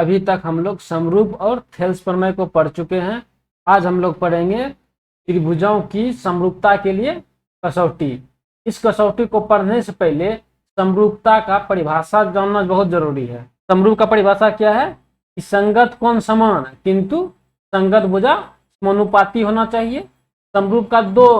अभी तक हम लोग समरूप और थेल्स प्रमेय को पढ़ चुके हैं। आज हम लोग पढ़ेंगे त्रिभुजों की समरूपता के लिए कसौटी। इस कसौटी को पढ़ने से पहले समरूपता का परिभाषा जानना बहुत जरूरी है। समरूप का परिभाषा क्या है कि संगत कोण समान किंतु संगत भुजा समानुपाती होना चाहिए। समरूप का दो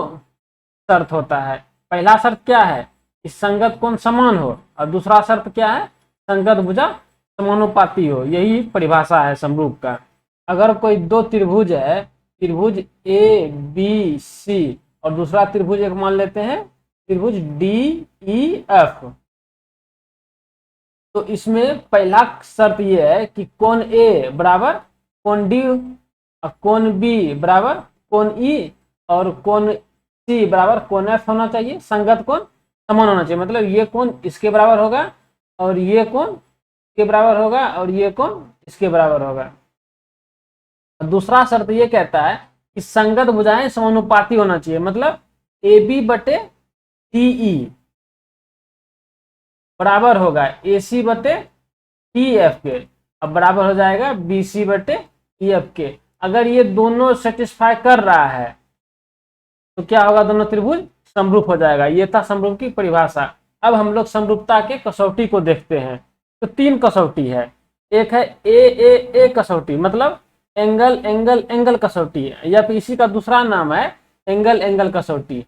शर्त होता है। पहला शर्त क्या है कि संगत कोण समान हो, और दूसरा शर्त क्या है संगत भुजा समानुपाती हो। यही परिभाषा है समरूप का। अगर कोई दो त्रिभुज है, त्रिभुज ए बी सी, और दूसरा त्रिभुज एक मान लेते हैं त्रिभुज डी ई एफ, तो इसमें पहला शर्त यह है कि कोण ए बराबर कोण डी, कोण बी बराबर कोण ई, और कोण सी बराबर कोण एफ होना चाहिए। संगत कोण समान होना चाहिए, मतलब ये कोण इसके बराबर होगा और ये कोण के बराबर होगा और ये कोण इसके बराबर होगा। दूसरा शर्त ये कहता है कि संगत भुजाएं समानुपाती होना चाहिए, मतलब ए बी बटे टी ई बराबर होगा ए सी बटे टी एफ के, अब बराबर हो जाएगा बी सी बटे ई एफ के। अगर ये दोनों सेटिस्फाई कर रहा है तो क्या होगा, दोनों त्रिभुज समरूप हो जाएगा। ये था समरूप की परिभाषा। अब हम लोग समरूपता के कसौटी को देखते हैं। तो तीन कसौटी है। एक है ए कसौटी, मतलब एंगल एंगल एंगल कसौटी है, या फिर इसी का दूसरा नाम है एंगल एंगल कसौटी।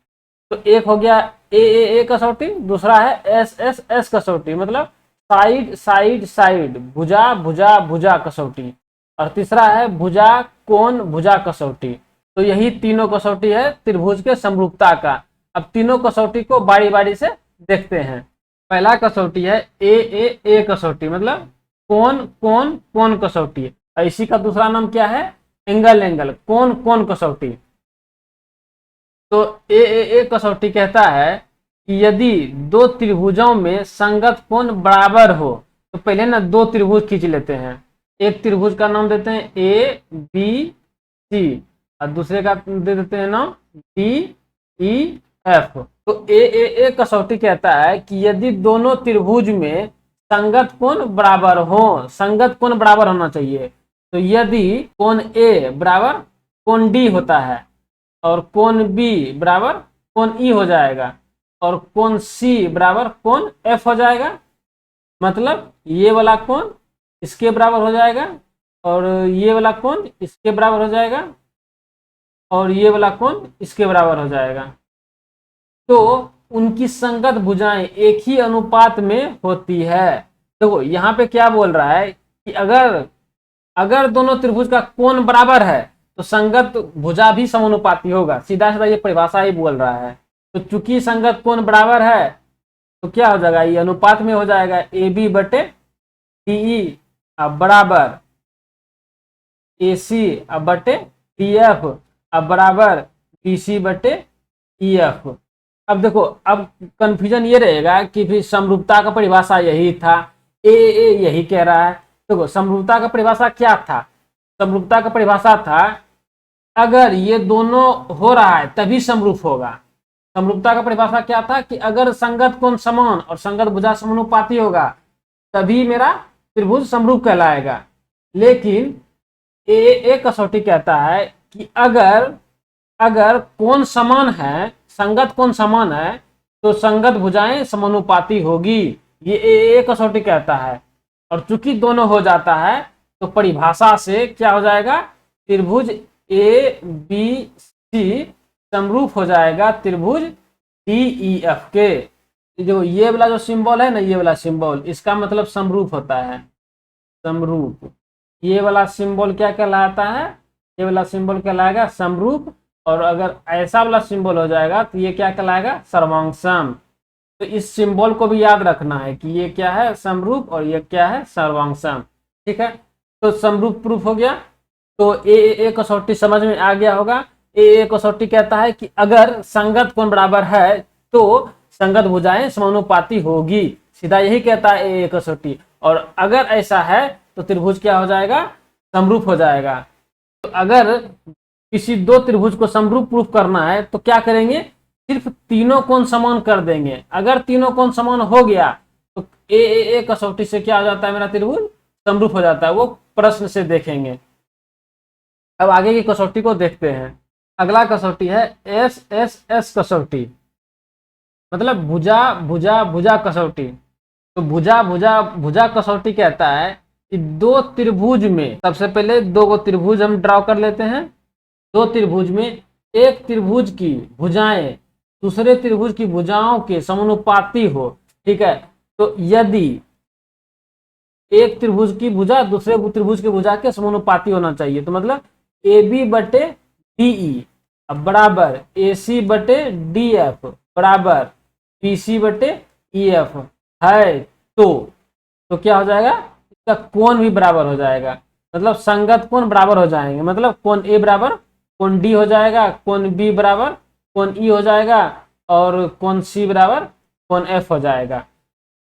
तो एक हो गया ए कसौटी, दूसरा है एस कसौटी, मतलब साइड साइड साइड भुजा भुजा भुजा कसौटी, और तीसरा है भुजा कोण भुजा कसौटी। तो यही तीनों कसौटी है त्रिभुज के समरूपता का। अब तीनों कसौटी को बारी बारी से देखते हैं। पहला कसौटी है ए कसौटी, मतलब कोण कोण कोण कसौटी, और इसी का दूसरा नाम क्या है एंगल एंगल कोण कोण कसौटी। तो ए कसौटी कहता है कि यदि दो त्रिभुजों में संगत कोण बराबर हो, तो पहले ना दो त्रिभुज खींच लेते हैं। एक त्रिभुज का नाम देते हैं ए बी सी, और दूसरे का दे देते हैं नाम डी ई एफ। तो ए कसौटी कहता है कि यदि दोनों त्रिभुज में संगत कोण बराबर हो, संगत कोण बराबर होना चाहिए। तो यदि कोण ए बराबर कोण डी होता है, और कोण बी बराबर कोण ई हो जाएगा, और कोण सी बराबर कोण एफ हो जाएगा, मतलब ये वाला कोण इसके बराबर हो जाएगा, और ये वाला कोण इसके बराबर हो जाएगा, और ये वाला कोण इसके बराबर हो जाएगा। तो उनकी संगत भुजाएं एक ही अनुपात में होती है। देखो यहाँ पे क्या बोल रहा है कि अगर दोनों त्रिभुज का कोण बराबर है तो संगत भुजा भी समानुपाती होगा। सीधा सीधा ये परिभाषा ही बोल रहा है। तो चूंकि संगत कोण बराबर है तो क्या हो जाएगा, ये अनुपात में हो जाएगा ए बी बटे टी ई अब बराबर ए सी अब बटे टी एफ अब बराबर बी सी बटे ई एफ। अब देखो, अब कंफ्यूजन ये रहेगा कि फिर समरूपता का परिभाषा यही था, ए यही कह रहा है। देखो समरूपता का परिभाषा क्या था, समरूपता का परिभाषा था अगर ये दोनों हो रहा है तभी समरूप होगा। समरूपता का परिभाषा क्या था कि अगर संगत कोण समान और संगत भुजा समानुपाती होगा तभी मेरा त्रिभुज समरूप कहलाएगा। लेकिन ए कसौटी कहता है कि अगर कोण समान है, संगत कोण समान है, तो संगत भुजाएं समानुपाती होगी। ये ए कसौटी कहता है। और चूंकि दोनों हो जाता है तो परिभाषा से क्या हो जाएगा, त्रिभुज ए बी सी समरूप हो जाएगा त्रिभुज डी ई एफ के। जो ये वाला जो सिंबल है ना, ये वाला सिंबल, इसका मतलब समरूप होता है, समरूप। ये वाला सिंबल क्या कहलाता है, ये वाला सिंबल कहलाएगा समरूप। और अगर ऐसा वाला सिंबल हो जाएगा तो ये क्या कहलाएगा, सर्वांगसम। तो इस सिंबल को भी याद रखना है कि ये क्या है समरूप और ये क्या है सर्वांगसम। ठीक है, तो समरूप प्रूफ हो गया। तो ए कसौटी समझ में आ गया होगा। ए कसौटी कहता है कि अगर संगत कोण बराबर है तो संगत भुजाएं समानुपाती होगी। सीधा यही कहता है ए कसौटी। और अगर ऐसा है तो त्रिभुज क्या हो जाएगा, समरूप हो जाएगा। तो अगर किसी दो त्रिभुज को समरूप प्रूफ करना है तो क्या करेंगे, सिर्फ तीनों कोण समान कर देंगे। अगर तीनों कोण समान हो गया तो ए कसौटी से क्या हो जाता है, मेरा त्रिभुज समरूप हो जाता है, वो प्रश्न से देखेंगे। अब आगे की कसौटी को देखते हैं। अगला कसौटी है एस एस एस कसौटी, मतलब भुजा भुजा भुजा कसौटी। तो भुजा भुजा भुजा कसौटी कहता है कि दो त्रिभुज में, सबसे पहले दो को त्रिभुज हम ड्रॉ कर लेते हैं। दो त्रिभुज में एक त्रिभुज की भुजाएं दूसरे त्रिभुज की भुजाओं के समानुपाती हो, ठीक है। तो यदि एक त्रिभुज की भुजा दूसरे त्रिभुज की भुजा के समानुपाती होना चाहिए, तो मतलब ए बी बटे डी ई बराबर ए सी बटे डी एफ बराबर बी सी बटे ई एफ है, तो क्या हो जाएगा, इसका कोण भी बराबर हो जाएगा, मतलब संगत कोण बराबर हो जाएंगे। मतलब कोण ए बराबर कोण डी हो जाएगा, कोण बी बराबर कोण ई हो जाएगा, और कोण सी बराबर कोण एफ हो जाएगा।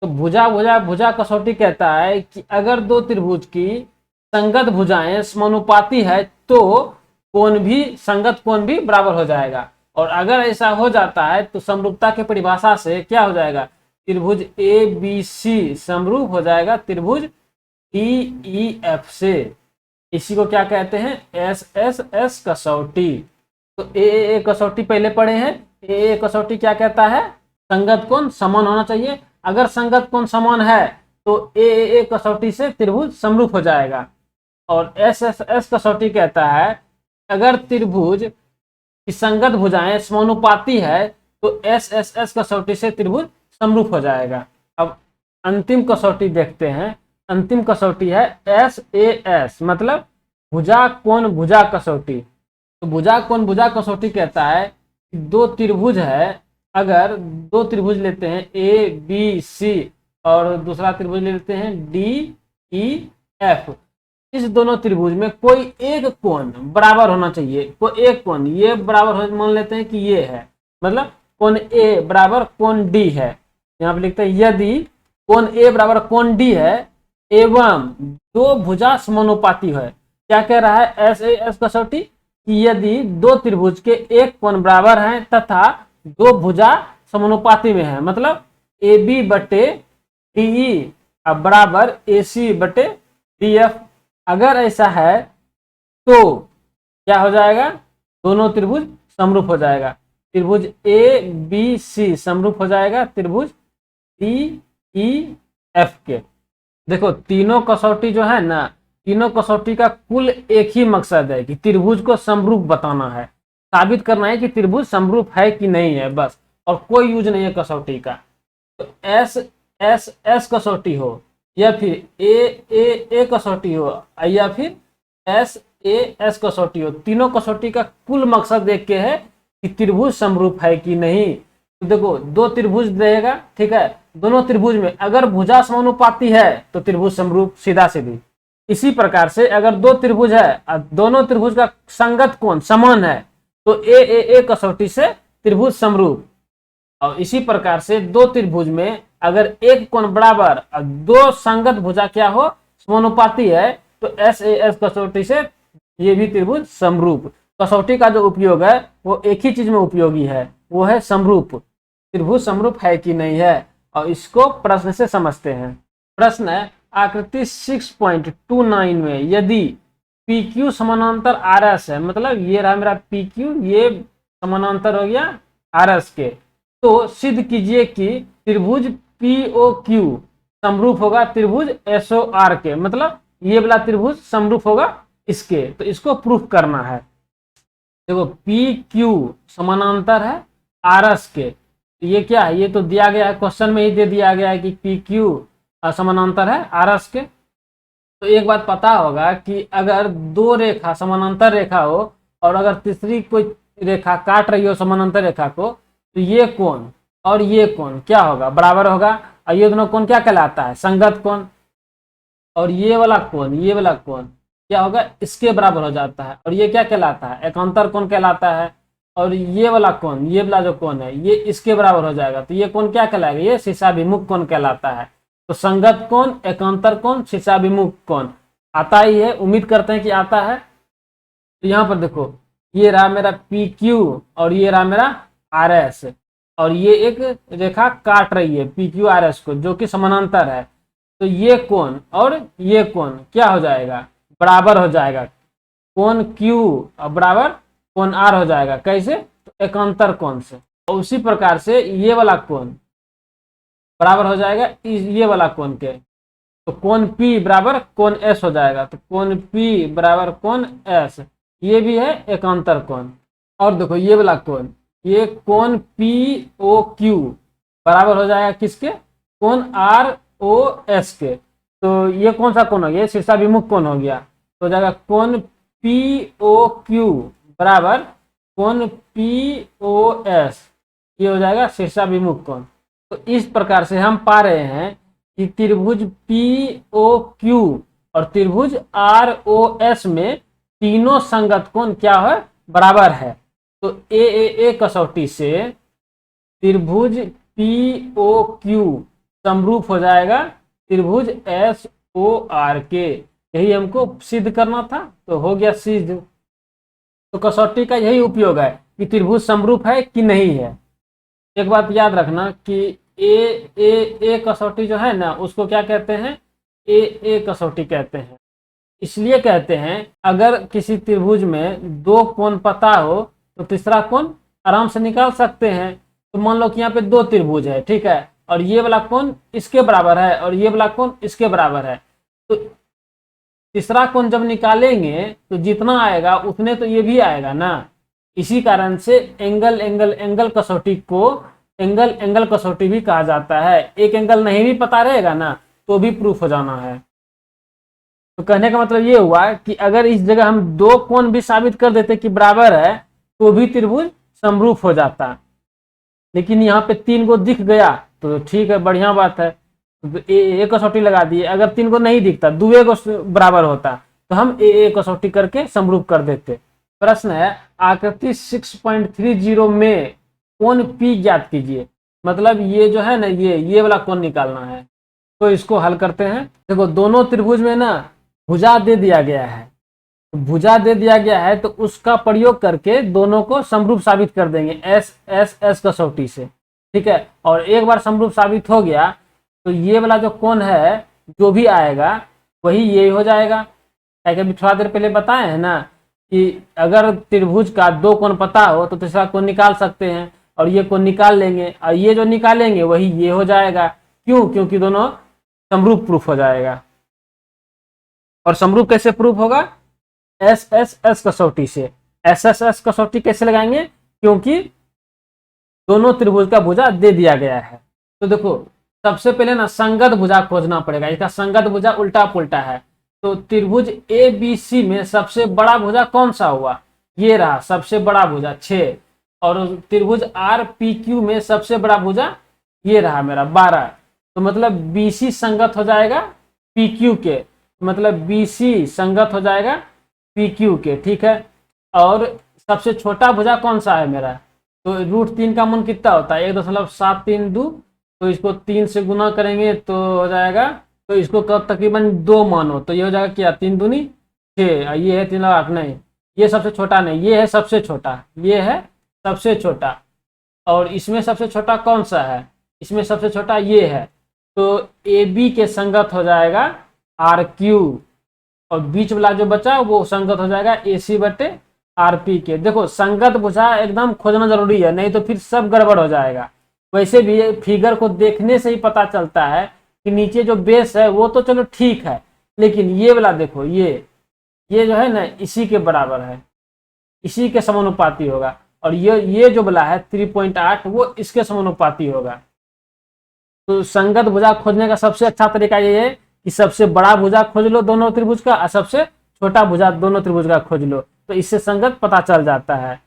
तो भुजा भुजा भुजा कसौटी कहता है कि अगर दो त्रिभुज की संगत भुजाएं समानुपाती है तो कोण भी, संगत कोण भी बराबर हो जाएगा। और अगर ऐसा हो जाता है तो समरूपता की परिभाषा से क्या हो जाएगा, त्रिभुज ए बी सी समरूप हो जाएगा त्रिभुज डी ई एफ से। इसी को क्या कहते हैं, एस एस एस कसौटी। तो ए कसौटी पहले पढ़े हैं। ए कसौटी क्या कहता है, संगत कोण समान होना चाहिए। अगर संगत कोण समान है तो ए कसौटी से त्रिभुज समरूप हो जाएगा। और एस एस एस कसौटी कहता है अगर त्रिभुज की संगत भुजाएं समानुपाती है तो एस एस एस कसौटी से त्रिभुज समरूप हो जाएगा। अब अंतिम कसौटी देखते हैं। अंतिम कसौटी है एस ए एस, मतलब भुजा कोण भुजा कसौटी। तो भुजा कोण भुजा कसौटी कहता है कि दो त्रिभुज है, अगर दो त्रिभुज लेते हैं ए बी सी और दूसरा त्रिभुज लेते हैं डी ई एफ, इस दोनों त्रिभुज में कोई एक कोण बराबर होना चाहिए। कोई एक कोण ये बराबर मान लेते हैं कि ये है, मतलब कोण ए बराबर कोण डी है। यहाँ पे लिखते हैं यदि कोण ए बराबर कोण डी है एवं दो भुजा समानुपाती है। क्या कह रहा है एस ए एस कसौटी, कि यदि दो त्रिभुज के एक कोण बराबर हैं तथा दो भुजा समानुपाती में है, मतलब ए बी बटे डी ई बराबर ए सी बटे डी एफ। अगर ऐसा है तो क्या हो जाएगा, दोनों त्रिभुज समरूप हो जाएगा। त्रिभुज ए बी सी समरूप हो जाएगा त्रिभुज डी ई एफ के। देखो तीनों कसौटी जो है ना, तीनों कसौटी का कुल एक ही मकसद है कि त्रिभुज को समरूप बताना है, साबित करना है कि त्रिभुज समरूप है कि नहीं है, बस। और कोई यूज नहीं है कसौटी का। तो एस एस एस कसौटी हो या फिर ए कसौटी हो या फिर एस ए एस कसौटी हो, तीनों कसौटी का कुल मकसद एक के है कि त्रिभुज समरूप है कि नहीं। तो देखो दो त्रिभुज देगा, ठीक है, दोनों त्रिभुज में अगर भुजा समानुपाती है तो त्रिभुज समरूप, सीधा सीधी। इसी प्रकार से अगर दो त्रिभुज है और दोनों त्रिभुज का संगत कोण समान है तो ए कसौटी से त्रिभुज समरूप। और इसी प्रकार से दो त्रिभुज में अगर एक कोण बराबर और दो संगत भुजा क्या हो, समानुपाती है, तो एस ए एस कसौटी से ये भी त्रिभुज समरूप। कसौटी का जो उपयोग है वो एक ही चीज में उपयोगी है, वो है समरूप, त्रिभुज समरूप है कि नहीं है। और इसको प्रश्न से समझते हैं। प्रश्न है आकृति 6.29 में यदि पी क्यू समानांतर आर एस है, मतलब ये रहा मेरा पी क्यू, ये समानांतर हो गया आर एस के, तो सिद्ध कीजिए कि त्रिभुज पी ओ क्यू समरूप होगा त्रिभुज एस ओ आर के, मतलब ये वाला त्रिभुज समरूप होगा इसके। तो इसको प्रूफ करना है। देखो पी क्यू समानांतर है आर एस के, ये क्या है, ये तो दिया गया है, क्वेश्चन में ही दे दिया गया है कि पी क्यू समानांतर है आर एस के। तो एक बात पता होगा कि अगर दो रेखा समानांतर रेखा हो और अगर तीसरी कोई रेखा काट रही हो समानांतर रेखा को, तो ये कोण और ये कोण क्या होगा, बराबर होगा। और ये दोनों कोण क्या कहलाता है, संगत कोण। और ये वाला कोण, ये वाला कोण क्या होगा, इसके बराबर हो जाता है। और ये क्या कहलाता है, एकांतर कोण कहलाता है। और ये वाला कोण, ये वाला जो कोण है, ये इसके बराबर हो जाएगा। तो ये कोण क्या कहलाएगा, ये शीर्षाभिमुख कोण कहलाता है। तो संगत कोण, एकांतर कोण, शीर्षाभिमुख कोण आता ही है, उम्मीद करते हैं कि आता है। तो यहाँ पर देखो ये रहा मेरा पी क्यू और ये रहा मेरा आर एस, और ये एक रेखा काट रही है पी क्यू आर एस को, जो कि समानांतर है। तो ये कोण और ये कोण क्या हो जाएगा, बराबर हो जाएगा। कोण Q और बराबर कोण R हो जाएगा। कैसे, तो एकांतर कोण से। और उसी प्रकार से ये वाला कोण बराबर हो जाएगा ये वाला कोण के, तो कोण P बराबर कोण S हो जाएगा। तो कोण P बराबर कोण S, ये भी है एकांतर कोण। और देखो ये वाला कोण, ये कोण POQ बराबर हो जाएगा किसके, कोण ROS के। तो ये कौन सा कोण हो गया, शीर्षाभिमुख कोण हो गया। तो हो जाएगा कोण POQ बराबर कोण POS, ये हो जाएगा शीर्षाभिमुख कोण। तो इस प्रकार से हम पा रहे हैं कि त्रिभुज POQ और त्रिभुज ROS में तीनों संगत कोण क्या है, बराबर है। तो ए कसौटी से त्रिभुज POQ समरूप हो जाएगा त्रिभुज SOR के। यही हमको सिद्ध करना था, तो हो गया सिद्ध। तो कसौटी का यही उपयोग है कि त्रिभुज समरूप है कि नहीं है। एक बात याद रखना कि ए कसौटी जो है ना, उसको क्या कहते हैं, ए कसौटी कहते हैं। इसलिए कहते हैं अगर किसी त्रिभुज में दो कोण पता हो तो तीसरा कोण आराम से निकाल सकते हैं। तो मान लो कि यहाँ पे दो त्रिभुज है, ठीक है, और ये वाला कोण इसके बराबर है और ये वाला कोण इसके बराबर है। तो तीसरा कोण जब निकालेंगे तो जितना आएगा उतने तो ये भी आएगा ना। इसी कारण से एंगल कसौटी को एंगल कसौटी भी कहा जाता है। एक एंगल नहीं भी पता रहेगा ना तो भी प्रूफ हो जाना है। तो कहने का मतलब ये हुआ कि अगर इस जगह हम दो कोण भी साबित कर देते कि बराबर है तो भी त्रिभुज समरूप हो जाता। लेकिन यहाँ पे 3 को दिख गया तो ठीक है, बढ़िया बात है, एक कसौटी लगा दिए। अगर 3 को नहीं दिखता, दुए को बराबर होता, तो हम ए कसौटी करके समरूप कर देते। प्रश्न है आकृति 6.30 में कोण P ज्ञात कीजिए। मतलब ये जो है ना, ये वाला कोण निकालना है। तो इसको हल करते हैं। देखो दोनों त्रिभुज में ना भुजा दे दिया गया है, भुजा दे दिया गया है, तो उसका प्रयोग करके दोनों को समरूप साबित कर देंगे एस कसौटी से, ठीक है। और एक बार समरूप साबित हो गया तो ये वाला जो कोण है जो भी आएगा वही ये हो जाएगा। अभी थोड़ा देर पहले बताए हैं ना कि अगर त्रिभुज का दो कोण पता हो तो तीसरा कोण निकाल सकते हैं, और ये कोण निकाल लेंगे, और ये जो निकालेंगे वही ये हो जाएगा। क्यों, क्योंकि दोनों समरूप प्रूफ हो जाएगा। और समरूप कैसे प्रूफ होगा, एस कसौटी से। एस कसौटी कैसे लगाएंगे, क्योंकि दोनों त्रिभुज का भुजा दे दिया गया है। तो देखो सबसे पहले ना संगत भुजा खोजना पड़ेगा। इसका संगत भुजा उल्टा पुल्टा है। तो त्रिभुज ABC में सबसे बड़ा भुजा कौन सा हुआ, ये रहा सबसे बड़ा भुजा 6। और त्रिभुज RPQ में सबसे बड़ा भुजा ये रहा मेरा 12। तो मतलब BC संगत हो जाएगा PQ के, मतलब BC संगत हो जाएगा PQ के, ठीक है। और सबसे छोटा भुजा कौन सा है मेरा, तो √3 का मान कितना होता है 1.732। तो इसको 3 से गुना करेंगे तो हो जाएगा, तो इसको तकरीबन 2 मानो, तो ये हो जाएगा क्या 3 दूनी 6, और ये है 3 8 नहीं, ये सबसे छोटा नहीं, ये है सबसे छोटा, ये है सबसे छोटा। और इसमें सबसे छोटा कौन सा है, इसमें सबसे छोटा ये है। तो AB के संगत हो जाएगा RQ, और बीच वाला जो बचा वो संगत हो जाएगा AC बटे RP के। देखो संगत भुजा एकदम खोजना जरूरी है, नहीं तो फिर सब गड़बड़ हो जाएगा। वैसे भी फिगर को देखने से ही पता चलता है कि नीचे जो बेस है वो तो चलो ठीक है, लेकिन ये वाला देखो, ये जो है ना इसी के बराबर है, इसी के समानुपाती होगा। और ये जो वाला है 3.8 वो इसके समानुपाती होगा। तो संगत भुजा खोजने का सबसे अच्छा तरीका ये है कि सबसे बड़ा भुजा खोज लो दोनों त्रिभुज का, और सबसे छोटा भुजा दोनों त्रिभुज का खोज लो, तो इससे संगत पता चल जाता है।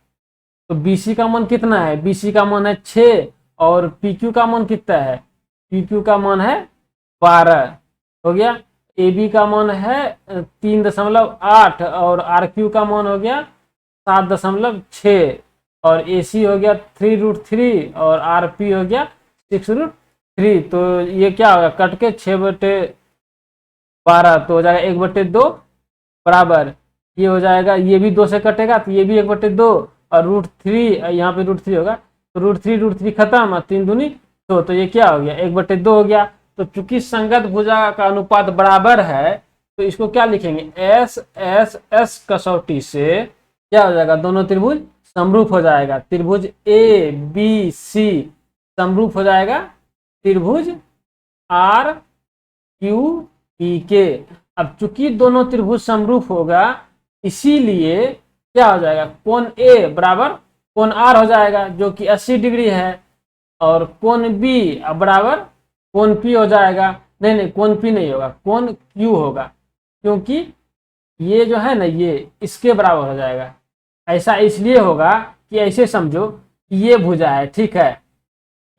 तो BC का मान कितना है, BC का मान है 6, और PQ का मान कितना है, PQ का मान है 12 हो गया। AB का मान है 3.8, और RQ का मान हो गया 7.6, और AC हो गया 3√3, और RP हो गया 6√3। तो ये क्या होगा, कट के 6/12 तो हो जाएगा 1/2 बराबर, ये हो जाएगा, ये भी 2 से कटेगा तो ये भी 1/2, और √3 यहाँ पे √3 होगा, तो √3 खत्म, और 3 दूनी तो ये क्या हो गया 1/2 हो गया। तो चूंकि संगत भुजा का अनुपात बराबर है तो इसको क्या लिखेंगे, एस एस एस कसौटी से क्या हो जाएगा, दोनों त्रिभुज समरूप हो जाएगा। त्रिभुज ए बी सी समरूप हो जाएगा त्रिभुज आर क्यू ई के। अब चूंकि दोनों त्रिभुज समरूप होगा इसीलिए क्या हो जाएगा, कोण ए बराबर कोण आर हो जाएगा जो कि 80 डिग्री है, और कोण बी बराबर कोण पी हो जाएगा। नहीं नहीं, कोण पी नहीं होगा, कोण क्यू होगा, क्योंकि ये जो है ना ये इसके बराबर हो जाएगा। ऐसा इसलिए होगा कि ऐसे समझो कि ये भुजा है, ठीक है,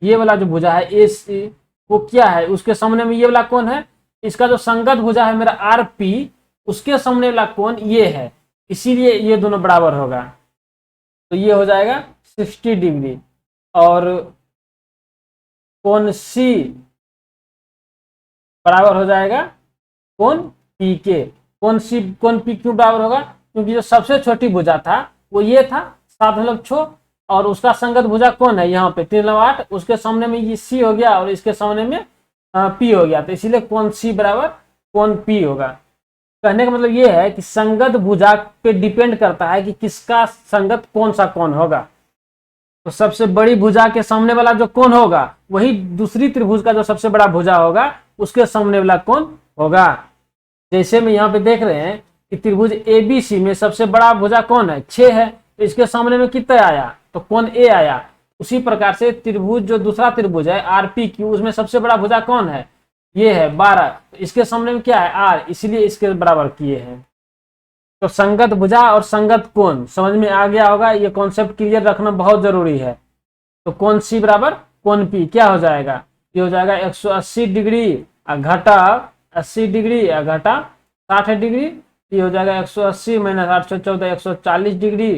ये वाला जो भुजा है ए वो क्या है, उसके सामने में ये वाला कोण है, इसका जो संगत भुजा है मेरा आर पी, उसके सामने वाला कोण ये है, इसीलिए ये दोनों बराबर होगा। तो ये हो जाएगा 60 डिग्री। और कोण सी बराबर हो जाएगा कोण पी के। कोण सी कोण पी क्यों बराबर होगा, क्योंकि जो सबसे छोटी भुजा था वो ये था 7.6 और उसका संगत भुजा कौन है यहाँ पे 3/8, उसके सामने में ये सी हो गया और इसके सामने में पी हो गया, तो इसीलिए कोण सी बराबर कोण पी होगा। कहने का मतलब ये है कि संगत भुजा पे डिपेंड करता है कि किसका संगत कौन सा कोण होगा। तो सबसे बड़ी भुजा के सामने वाला जो कोण होगा वही दूसरी त्रिभुज का जो सबसे बड़ा भुजा होगा उसके सामने वाला कोण होगा। जैसे में यहाँ पे देख रहे हैं कि त्रिभुज एबीसी में सबसे बड़ा भुजा कौन है, 6 है, तो इसके सामने में कितना आया, तो कोण ए आया। उसी प्रकार से त्रिभुज जो दूसरा त्रिभुज है आरपीक्यू, उसमें सबसे बड़ा भुजा कौन है, ये है 12, तो इसके सामने में क्या है आर, इसलिए इसके बराबर किए हैं। तो संगत भुजा और संगत कोण समझ में आ गया होगा, ये कॉन्सेप्ट क्लियर रखना बहुत जरूरी है। तो कोण सी बराबर कोण पी क्या हो जाएगा, ये हो जाएगा 180 डिग्री घटा 80 डिग्री घटा 60 डिग्री, ये हो जाएगा 180 माइनस 814 140 डिग्री,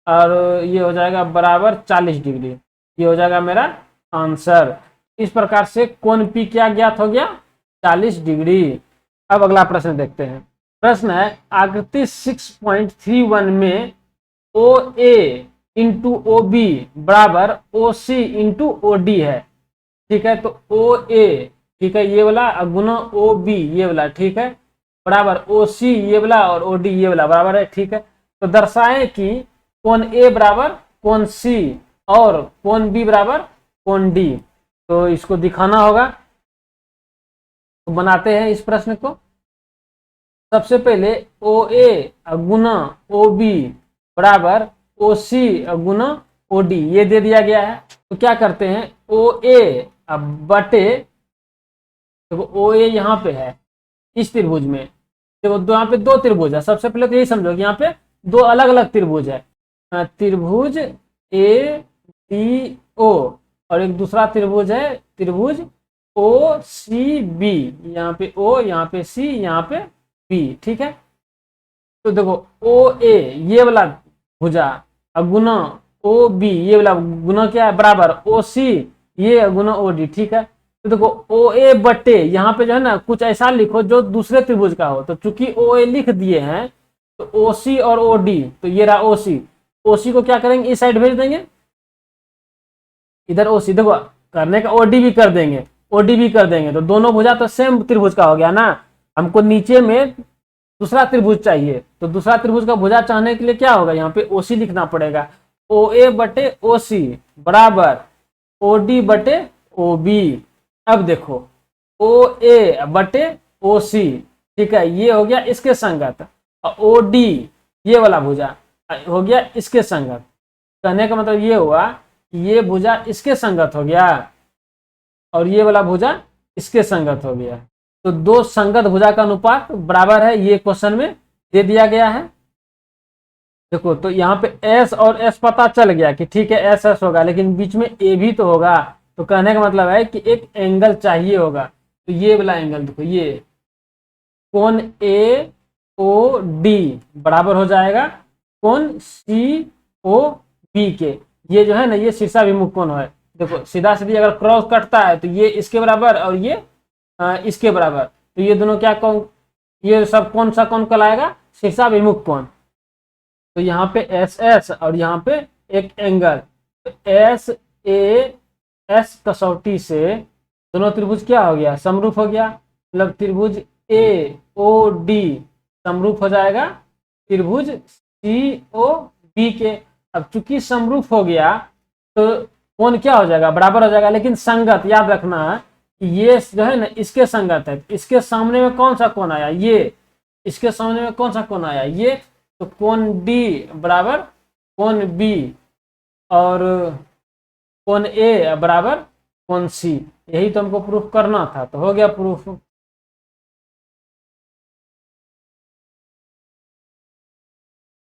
और ये हो जाएगा बराबर 40 डिग्री। ये हो जाएगा मेरा आंसर। इस प्रकार से कोण पी क्या ज्ञात हो गया, 40 डिग्री। अब अगला प्रश्न देखते हैं। प्रश्न है आकृति 6.31 में ओ ए इंटू ओ बी बराबर ओ सी इंटू ओ डी है, ठीक है। तो ओ ए, ठीक है, ये वाला गुना ओ बी ये वाला, ठीक है, बराबर ओ सी ये वाला और ओ डी ये वाला बराबर है, ठीक है। तो दर्शाएं कि कोण ए बराबर कोण सी और कोण बी बराबर कोण डी। तो इसको दिखाना होगा, तो बनाते हैं इस प्रश्न को। सबसे पहले ओ ए गुना ओ बी बराबर ओ सी गुना ओ डी ये दे दिया गया है। तो क्या करते हैं, ओ ए बटे, देखो ओ ए यहाँ पे है इस त्रिभुज में, देखो यहाँ पे दो त्रिभुज है। सबसे पहले तो यही समझो कि यहाँ पे दो अलग अलग त्रिभुज है, त्रिभुज ए डी ओ, और एक दूसरा त्रिभुज है त्रिभुज ओ सी बी, यहाँ पे ओ यहाँ पे सी यहाँ पे बी, ठीक है। तो देखो ओ ए ये वाला भुजा गुना ओ बी ये वाला गुना क्या है बराबर ओ सी ये गुना ओ डी, ठीक है। तो देखो ओ ए बटे यहाँ पे जो है ना कुछ ऐसा लिखो जो दूसरे त्रिभुज का हो। तो चूंकि ओ ए लिख दिए हैं तो ओ सी और ओ डी, तो ये रहा ओ सी, ओ सी को क्या करेंगे इस साइड भेज देंगे, इधर ओ सी, देखो करने का ओ डी भी कर देंगे, ओ डी भी कर देंगे, तो दोनों भुजा तो सेम त्रिभुज का हो गया ना। हमको नीचे में दूसरा त्रिभुज चाहिए, तो दूसरा त्रिभुज का भुजा चाहने के लिए क्या होगा, यहाँ पे ओ सी लिखना पड़ेगा। ओ ए बटे ओ सी बराबर ओ डी बटे ओ बी। अब देखो ओ ए बटे ओ सी, ठीक है, ये हो गया इसके संगत, और ओ डी ये वाला भुजा हो गया इसके संगत। कहने का मतलब ये हुआ कि ये भुजा इसके संगत हो गया और ये वाला भुजा इसके संगत हो गया। तो दो संगत भुजा का अनुपात बराबर है, ये क्वेश्चन में दे दिया गया है। देखो तो यहाँ पे एस और एस पता चल गया कि ठीक है एस एस होगा, लेकिन बीच में ए भी तो होगा। तो कहने का मतलब है कि एक एंगल चाहिए होगा, तो ये वाला एंगल देखो, ये कोण ए ओ डी बराबर हो जाएगा कोण सी ओ बी के। ये जो है ना ये शीर्षाभिमुख कोण है। देखो सीधा सीधी अगर क्रॉस कटता है तो ये इसके बराबर और ये इसके बराबर, तो ये दोनों क्या कौन, ये सब कौन सा कोण कहलाएगा, शीर्षाभिमुख कोण। तो यहाँ पे एस एस और यहाँ पे एक एंगल, तो एस ए एस कसौटी से दोनों त्रिभुज क्या हो गया, समरूप हो गया। मतलब त्रिभुज ए ओ डी समरूप हो जाएगा त्रिभुज सी ओ बी के। अब चूंकि समरूप हो गया तो कोण क्या हो जाएगा, बराबर हो जाएगा। लेकिन संगत, याद रखना ये जो है ना इसके संगत है। इसके सामने में कौन सा कोण आया, ये। इसके सामने में कौन सा कोण आया, ये। तो कोण डी बराबर कोण बी और कोण ए बराबर कोण सी। यही तो हमको प्रूफ करना था, तो हो गया प्रूफ।